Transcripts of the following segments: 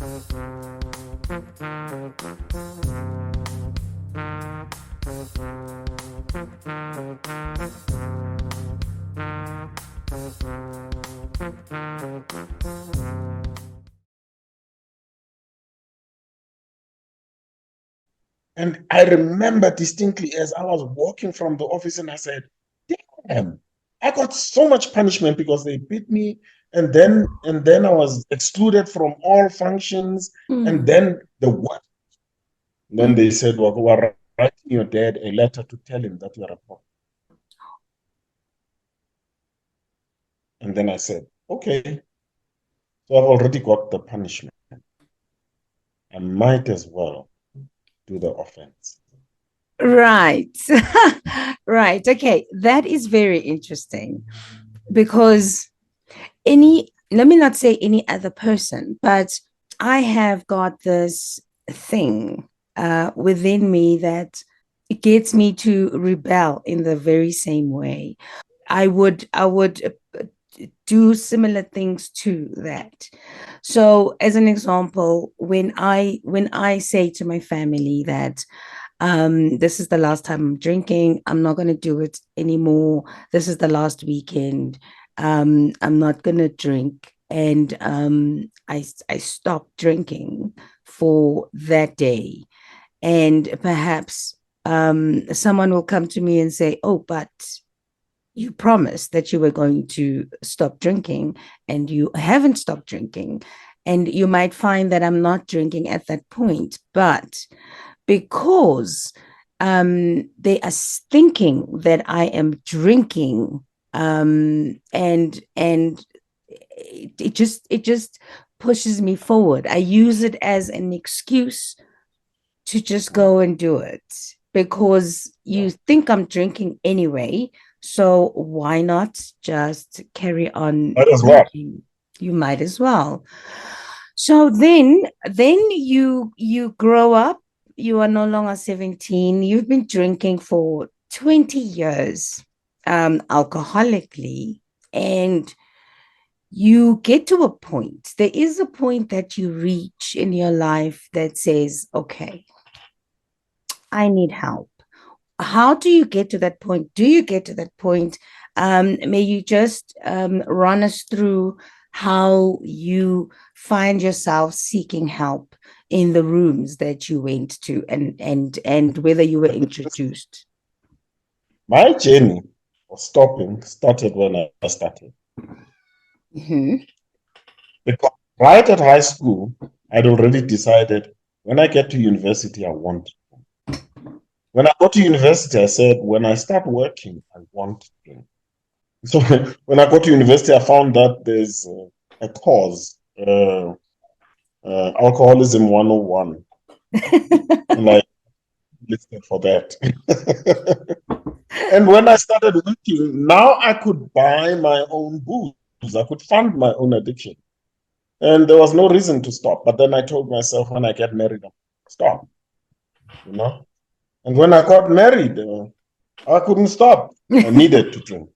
And I remember distinctly as I was walking from the office and I said, damn, I got so much punishment because they beat me. And then I was excluded from all functions. And Mm. then the what? Then they said, well, we're writing your dad a letter to tell him that you're a problem. And then I said, okay, so I've already got the punishment. I might as well do the offense. Right. Right. Okay. That is very interesting because let me not say any other person, but I have got this thing within me that it gets me to rebel in the very same way. I would do similar things to that. So as an example, when I say to my family that this is the last time I'm drinking, I'm not going to do it anymore, this is the last weekend, I'm not going to drink, and I stopped drinking for that day, and perhaps someone will come to me and say, oh, but you promised that you were going to stop drinking and you haven't stopped drinking. And you might find that I'm not drinking at that point, but because they are thinking that I am drinking, and it just pushes me forward. I use it as an excuse to just go and do it because Yeah. you think I'm drinking anyway. So why not just carry on Might as well. drinking? You might as well. So then you grow up, you are no longer 17, you've been drinking for 20 years, alcoholically, and you get to a point, there is a point that you reach in your life that says, okay, I need help. How do you get to that point? Do you get to that point? May you just run us through how you find yourself seeking help in the rooms that you went to, and whether you were introduced. My journey of stopping started when I started. Mhm. Because right at high school, I'd already decided when I get to university, I want. When I got to university, I said, when I start working, I want to drink. So when I got to university, I found that there's a course, alcoholism 101, and I listed for that. And when I started working, now I could buy my own booze. I could fund my own addiction. And there was no reason to stop. But then I told myself when I get married, I'll stop, you know? And when I got married, I couldn't stop. I needed to drink.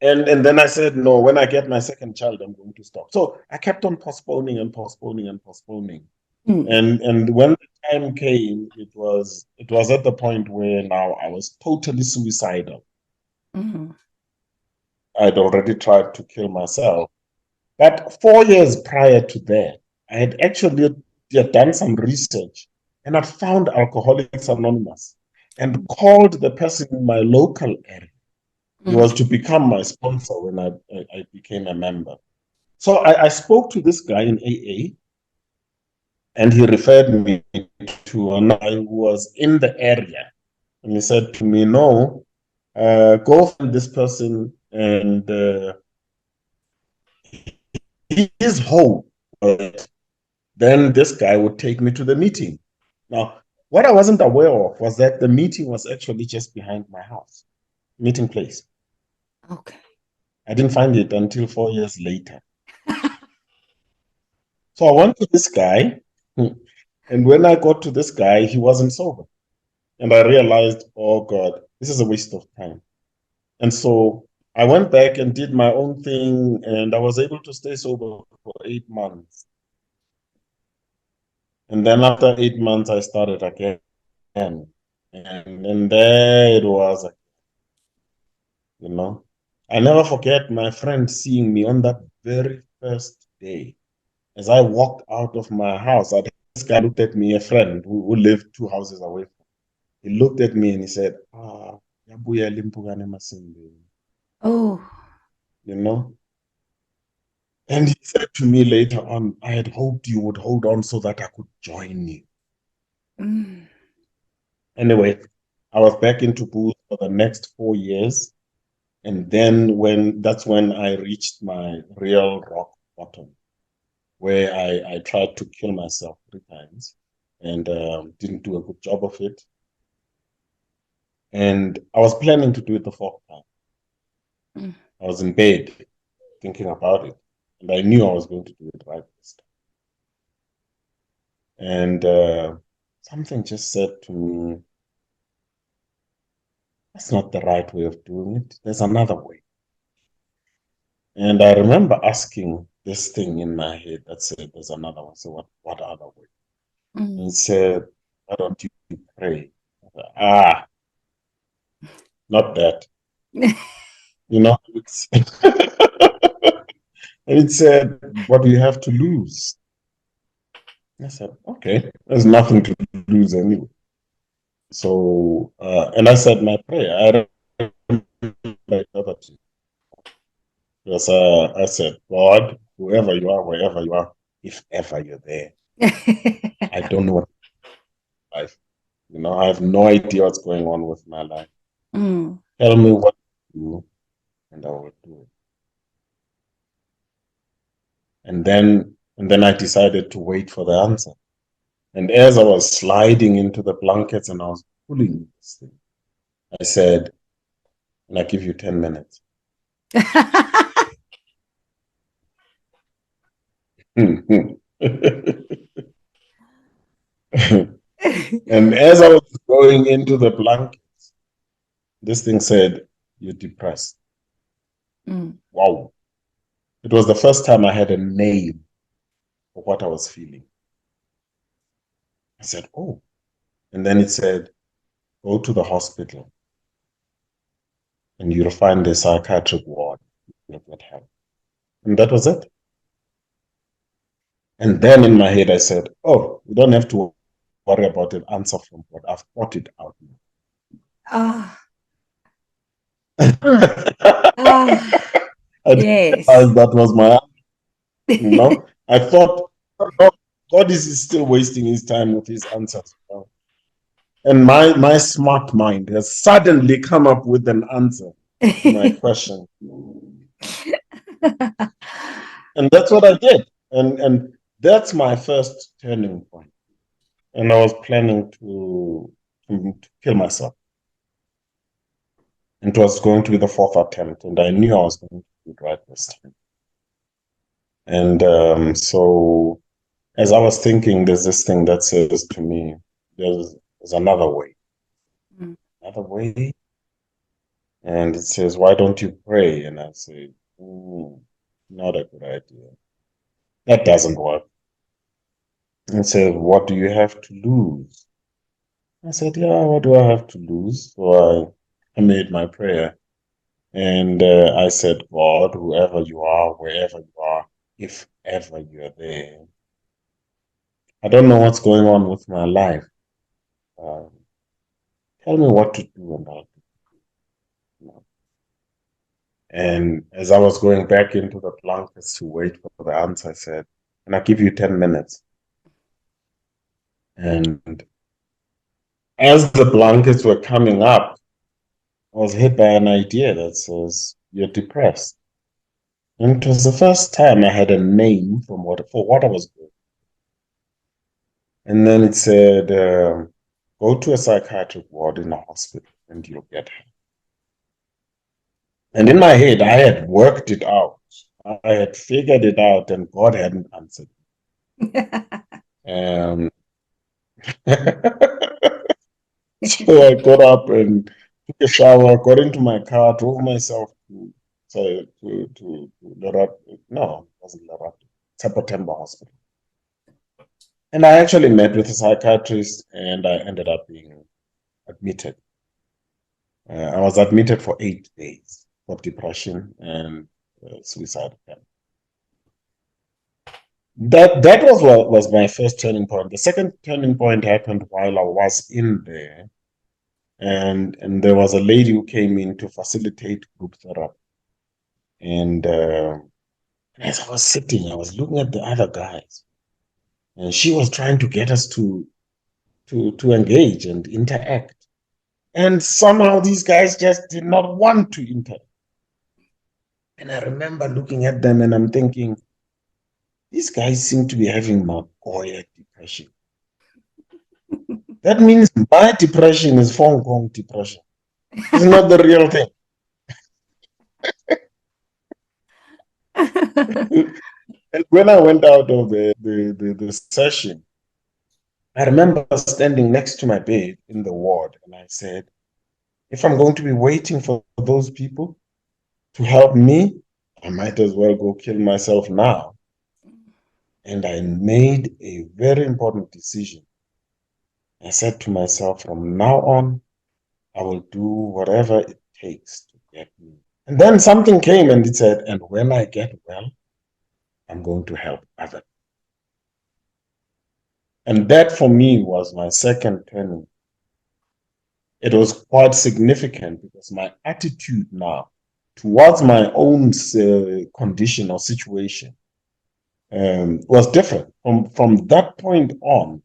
And then I said, no, when I get my second child, I'm going to stop. So I kept on postponing and postponing and postponing. Mm, And when the time came, it was at the point where now I was totally suicidal. mhm, I'd already tried to kill myself. But 4 years prior to that, I had actually done some research and I found Alcoholics Anonymous and called the person in my local area. He was mm, to become my sponsor when I became a member. So I spoke to this guy in AA and he referred me to a guy who was in the area. And he said to me, no, go find this person and he is whole. Then this guy would take me to the meeting. Now, what I wasn't aware of was that the meeting was actually just behind my house, meeting place. okay. I didn't find it until 4 years later. So I went to this guy, and when I got to this guy, he wasn't sober. And I realized, oh God, this is a waste of time. And so I went back and did my own thing, and I was able to stay sober for 8 months. And then after 8 months, I started again. And then there it was, you know. I never forget my friend seeing me on that very first day. As I walked out of my house, this guy looked at me, a friend who lived 2 houses away from me. He looked at me and he said, "Ah, yabuya limpukane Masinde," Oh. you know. And he said to me later on, I had hoped you would hold on so that I could join you. Mm. Anyway, I was back into booze for the next 4 years. And then that's when I reached my real rock bottom, where I tried to kill myself 3 times and didn't do a good job of it. And I was planning to do it the fourth time. Mm. I was in bed thinking about it, and I knew I was going to do it right this time. And something just said to me, that's not the right way of doing it. There's another way. And I remember asking this thing in my head that said, there's another one. So what other way? And Mm. he said, why don't you pray? I said, ah, not that. You know, and it said, what do you have to lose? I said, okay, there's nothing to lose anyway. So, and I said my prayer. I remember that because I said, God, whoever you are, wherever you are, if ever you're there, I don't know what life. You know, I have no idea what's going on with my life. Mm. Tell me what to do, and I will do it. And then I decided to wait for the answer. And as I was sliding into the blankets and I was pulling this thing, I said, and I give you 10 minutes. And as I was going into the blankets, this thing said, you're depressed. Mm. Wow. It was the first time I had a name for what I was feeling. I said, oh. And then it said, go to the hospital and you'll find a psychiatric ward. You'll get help. And that was it. And then in my head, I said, oh, you don't have to worry about an answer from God. I've thought it out. Ah, I ah, didn't yes. realize that was my answer, you know. I thought, God is still wasting his time with his answers. You know? And my smart mind has suddenly come up with an answer to my question. And that's what I did. And that's my first turning point. And I was planning to kill myself. It was going to be the fourth attempt, and I knew I was going to do it right this time. And so, as I was thinking, there's this thing that says to me, there's another way, Mm. another way. And it says, why don't you pray? And I say, not a good idea. That doesn't work. And it says, what do you have to lose? I said, yeah, what do I have to lose? So I made my prayer. And I said, God, whoever you are, wherever you are, if ever you're there, I don't know what's going on with my life. Um, tell me what to do and I'll do it. And as I was going back into the blankets to wait for the answer, I said, can I give you 10 minutes? And as the blankets were coming up, I was hit by an idea that says, you're depressed. And it was the first time I had a name for what I was doing. And then it said, go to a psychiatric ward in a hospital and you'll get help. And in my head, I had worked it out. I had figured it out, and God hadn't answered. Um, so I got up and took a shower, got into my car, drove myself to So to Lerat, no, it wasn't Lerat, September Hospital. And I actually met with a psychiatrist and I ended up being admitted. I was admitted for 8 days for depression and suicide attempt. That was what was my first turning point. The second turning point happened while I was in there, and there was a lady who came in to facilitate group therapy. And as I was sitting, I was looking at the other guys, and she was trying to get us to engage and interact. And somehow these guys just did not want to interact. And I remember looking at them and I'm thinking, these guys seem to be having Magoya depression. That means my depression is Hong Kong depression. It's not the real thing. And when I went out of the session, I remember standing next to my bed in the ward and I said, if I'm going to be waiting for those people to help me, I might as well go kill myself now. And I made a very important decision. I said to myself, from now on, I will do whatever it takes to get me. And then something came and it said, and when I get well, I'm going to help others. And that for me was my second turning. It was quite significant because my attitude now towards my own condition or situation was different. From that point on,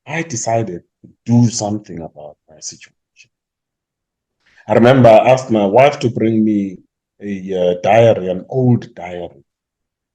I decided to do something about my situation. I remember I asked my wife to bring me a diary, an old diary,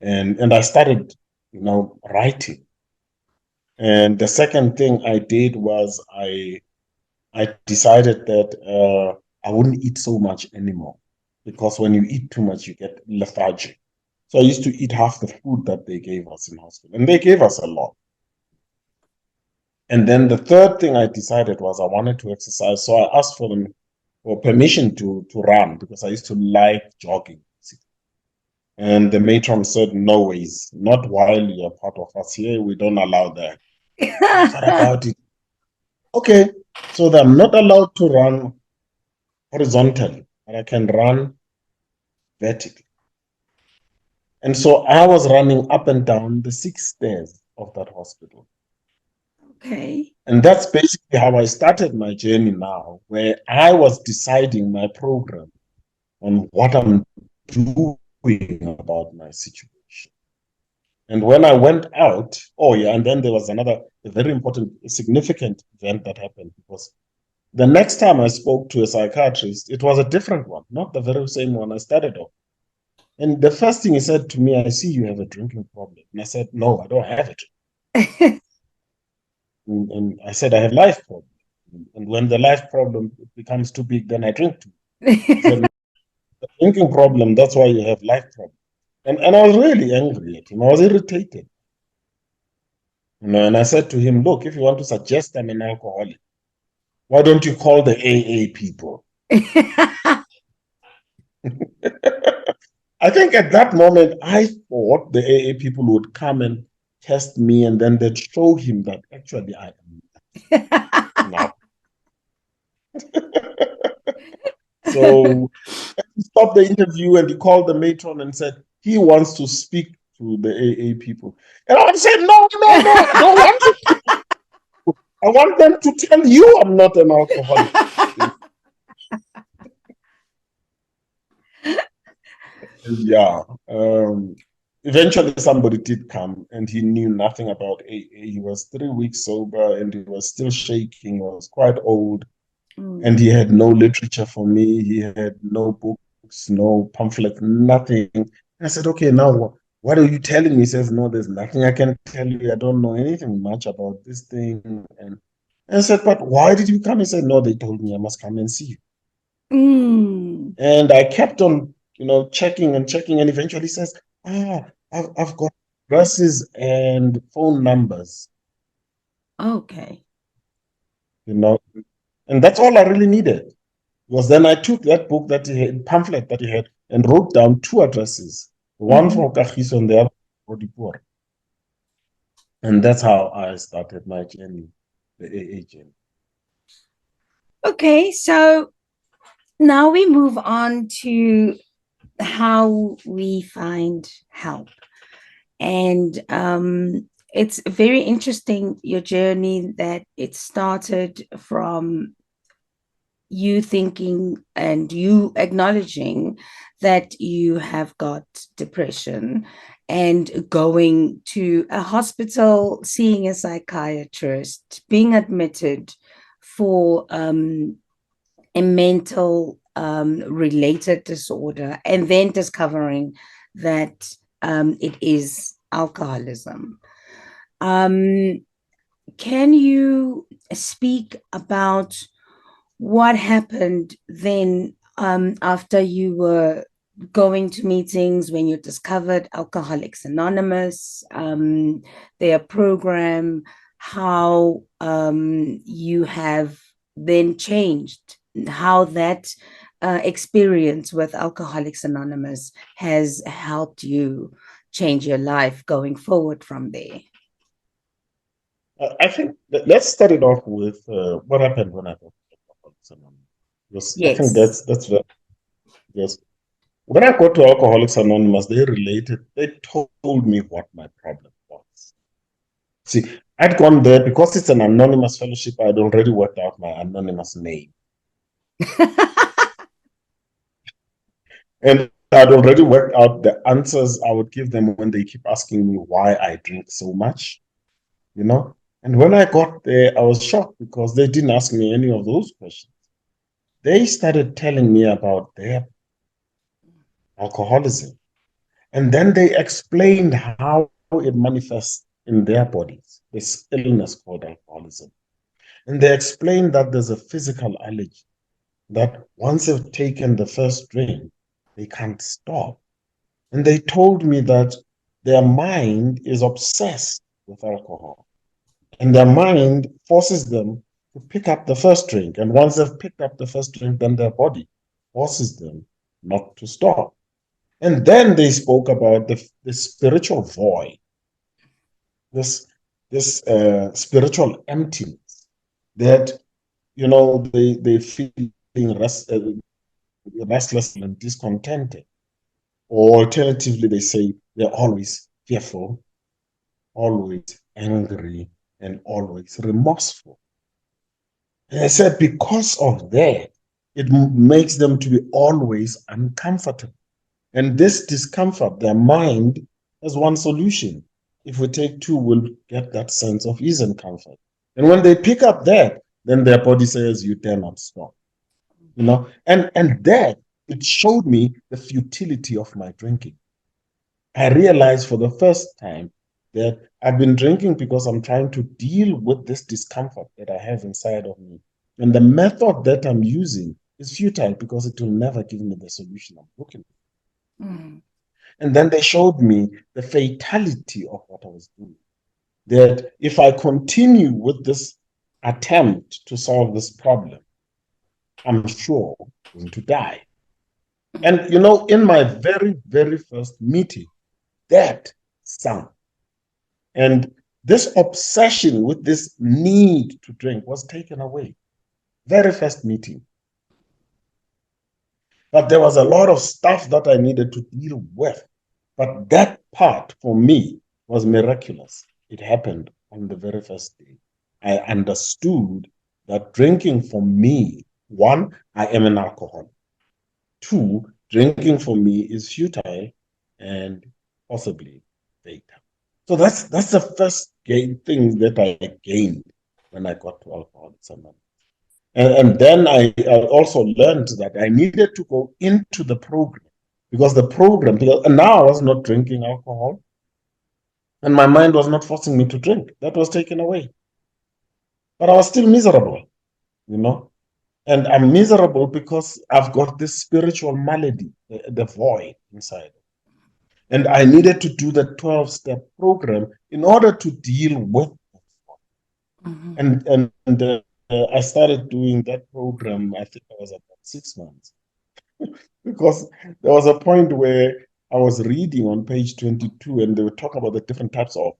and I started, writing. And the second thing I did was I decided that I wouldn't eat so much anymore because when you eat too much, you get lethargic. So I used to eat half the food that they gave us in hospital, and they gave us a lot. And then the third thing I decided was I wanted to exercise. So I asked for them for permission to run because I used to like jogging. And the matron said, no ways, not while you're part of us here. We don't allow that. I thought about it. Okay, so that I'm not allowed to run horizontally, but I can run vertically. And so I was running up and down the 6 stairs of that hospital. Okay. And that's basically how I started my journey now, where I was deciding my program on what I'm doing about my situation. And when I went out, oh yeah, and then there was another very important, significant event that happened because the next time I spoke to a psychiatrist, it was a different one, not the very same one I started off. And the first thing he said to me, I see you have a drinking problem. And I said, no, I don't have it. And I said, I have life problem. And when the life problem becomes too big, then I drink too. He said, no, the drinking problem, that's why you have life problem. And I was really angry at him. I was irritated. And I said to him, look, if you want to suggest I'm an alcoholic, why don't you call the AA people? I think at that moment, I thought the AA people would come and test me and then they'd show him that actually I am now. So he stopped the interview and he called the matron and said he wants to speak to the AA people. And I said, no, no, no, I don't want to. I want them to tell you I'm not an alcoholic. And yeah. Eventually somebody did come and he knew nothing about AA. He was 3 weeks sober and he was still shaking, he was quite old, and he had no literature for me. He had no books, no pamphlet, nothing. And I said, okay, now what are you telling me? He says, no, there's nothing I can tell you. I don't know anything much about this thing. And I said, but why did you come? He said, no, they told me I must come and see you. And I kept on, checking and checking, and eventually says, I've got addresses and phone numbers, Okay. you know, and that's all I really needed. Was then I took that book that he had, pamphlet that he had, and wrote down two addresses, one Mhm. for Kagiso and the other for Dipur. And that's how I started my journey, the AA journey. Okay, so now we move on to how we find help. And it's very interesting, your journey, that it started from you thinking and you acknowledging that you have got depression and going to a hospital, seeing a psychiatrist, being admitted for a mental related disorder, and then discovering that it is alcoholism. Um, can you speak about what happened then, after you were going to meetings, when you discovered Alcoholics Anonymous, their program, how you have then changed, how that experience with Alcoholics Anonymous has helped you change your life going forward from there? I think let's start it off with what happened when I got to Alcoholics Anonymous. Because I think Yes. that's very, yes. When I got to Alcoholics Anonymous, they told me what my problem was. See, I'd gone there because it's an anonymous fellowship. I'd already worked out my anonymous name. And I'd already worked out the answers I would give them when they keep asking me why I drink so much, you know? And when I got there, I was shocked because they didn't ask me any of those questions. They started telling me about their alcoholism. And then they explained how it manifests in their bodies, this illness called alcoholism. And they explained that there's a physical allergy, that once they've taken the first drink, they can't stop. And they told me that their mind is obsessed with alcohol. And their mind forces them to pick up the first drink. And once they've picked up the first drink, then their body forces them not to stop. And then they spoke about the spiritual void, this spiritual emptiness that they feeling restless and discontented. Or alternatively, they say they're always fearful, always angry, and always remorseful. And I said, because of that, it makes them to be always uncomfortable. And this discomfort, their mind has one solution. If we take two, we'll get that sense of ease and comfort. And when they pick up that, then their body says, you dare not stop. And that it showed me the futility of my drinking. I realized for the first time that I've been drinking because I'm trying to deal with this discomfort that I have inside of me. And the method that I'm using is futile because it will never give me the solution I'm looking for. Mm. And then they showed me the fatality of what I was doing. That if I continue with this attempt to solve this problem, I'm sure I'm going to die. And in my very, very first meeting, that sunk. And this obsession with this need to drink was taken away. Very first meeting. But there was a lot of stuff that I needed to deal with. But that part for me was miraculous. It happened on the very first day. I understood that drinking for me, one, I am an alcoholic. Two, drinking for me is futile and possibly fatal. So that's the first thing that I gained when I got to Alcoholics Anonymous. And then I also learned that I needed to go into the program and now I was not drinking alcohol and my mind was not forcing me to drink. That was taken away. But I was still miserable, you know. And I'm miserable because I've got this spiritual malady, the void inside. And I needed to do the 12-step program in order to deal with it. Mhm. And I started doing that program, I think it was about 6 months. because there was a point where I was reading on page 22 and they were talking about the different types of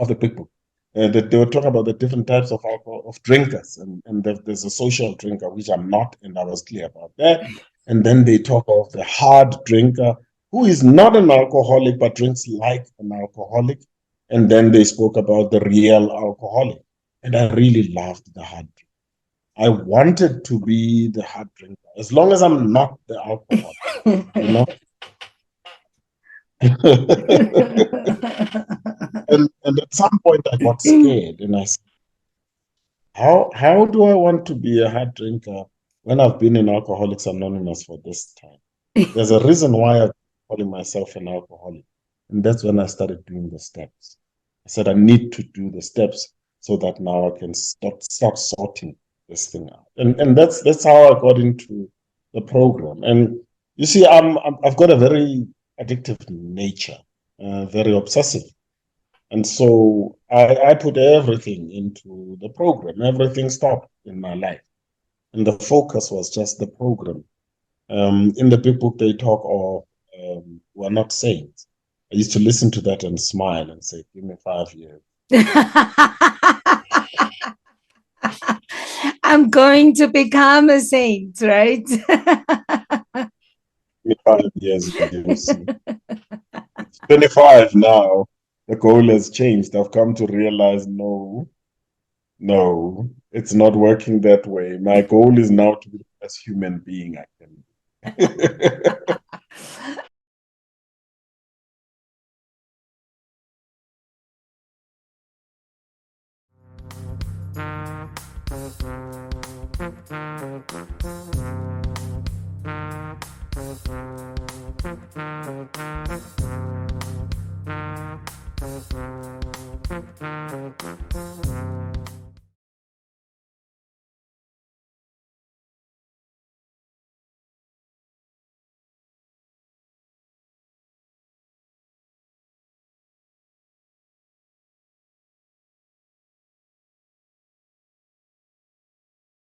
the big book. That they were talking about the different types of alcohol, of drinkers, and there's a social drinker, which I'm not, and I was clear about that. And then they talk of the hard drinker, who is not an alcoholic but drinks like an alcoholic. And then they spoke about the real alcoholic, and I really loved the hard drinker. I wanted to be the hard drinker, as long as I'm not the alcoholic, you know. And at some point I got scared and I said, how do I want to be a hard drinker when I've been in Alcoholics Anonymous for this time? There's a reason why I'm calling myself an alcoholic. And that's when I started doing the steps. I said I need to do the steps so that now I can start sorting this thing out. And that's how I got into the program. And you see, I've got a very addictive nature, very obsessive. And so I put everything into the program. Everything stopped in my life. And the focus was just the program. In the big book, they talk of we're not saints. I used to listen to that and smile and say, give me 5 years. I'm going to become a saint, right? Give me 5 years and you'll see. It's 25 now. The goal has changed. I've come to realize no, it's not working that way. My goal is now to be the best human being I can be.